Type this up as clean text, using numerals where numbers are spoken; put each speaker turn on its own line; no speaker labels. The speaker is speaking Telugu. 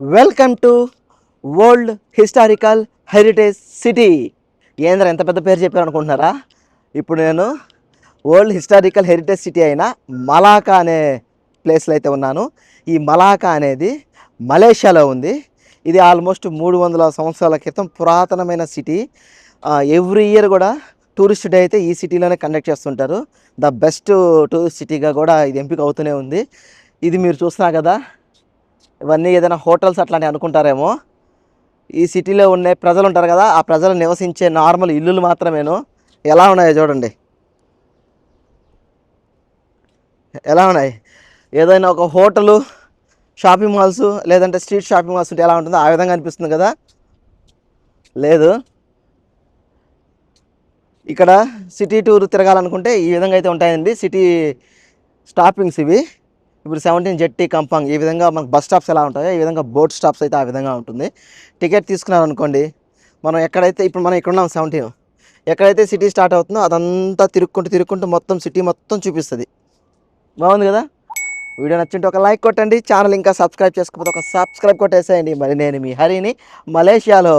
Welcome to world historical heritage city. ఏంద్ర ఎంత పెద్ద పేరు చెప్పారు అనుకుంటున్నారా? ఇప్పుడు నేను వరల్డ్ హిస్టారికల్ హెరిటేజ్ సిటీ అయిన మలాకా అనే ప్లేస్లో అయితే ఉన్నాను. ఈ మలాకా అనేది మలేషియాలో ఉంది. ఇది ఆల్మోస్ట్ 300 సంవత్సరాల క్రితం పురాతనమైన సిటీ. ఎవ్రీ ఇయర్ కూడా టూరిస్ట్ డే అయితే ఈ సిటీలోనే కండక్ట్ చేస్తుంటారు. ద బెస్ట్ టూరిస్ట్ సిటీగా కూడా ఇది ఎంపిక అవుతూనే ఉంది. ఇది మీరు చూస్తున్నారు కదా, ఇవన్నీ ఏదైనా హోటల్స్ అట్లాంటివి అనుకుంటారేమో. ఈ సిటీలో ఉండే ప్రజలు ఉంటారు కదా, ఆ ప్రజలు నివసించే నార్మల్ ఇల్లులు మాత్రమేను. ఎలా ఉన్నాయో చూడండి, ఎలా ఉన్నాయి. ఏదైనా ఒక హోటలు, షాపింగ్ మాల్స్ లేదంటే స్ట్రీట్ షాపింగ్ మాల్స్ ఉంటే ఎలా ఉంటుందో ఆ విధంగా అనిపిస్తుంది కదా. లేదు, ఇక్కడ సిటీ టూర్ తిరగాలనుకుంటే ఈ విధంగా అయితే ఉంటాయండి సిటీ స్టాపింగ్స్ ఇవి. ఇప్పుడు 17 జెట్టి కంపాంగ్ ఈ విధంగా మనకు బస్ స్టాప్స్ ఎలా ఉంటాయో ఈ విధంగా బోట్ స్టాప్స్ అయితే ఆ విధంగా ఉంటుంది. టికెట్ తీసుకున్నారనుకోండి, మనం ఎక్కడైతే ఇప్పుడు మనం ఇక్కడ ఉన్నాం 17, ఎక్కడైతే సిటీ స్టార్ట్ అవుతుందో అదంతా తిరుక్కుంటూ మొత్తం సిటీ మొత్తం చూపిస్తుంది. బాగుంది కదా. వీడియో నచ్చింటే ఒక లైక్ కొట్టండి. ఛానల్ ఇంకా సబ్స్క్రైబ్ చేసుకోకపోతే ఒక సబ్స్క్రైబ్ కొట్టేసేయండి. మరి నేను మీ హరిని, మలేషియాలో.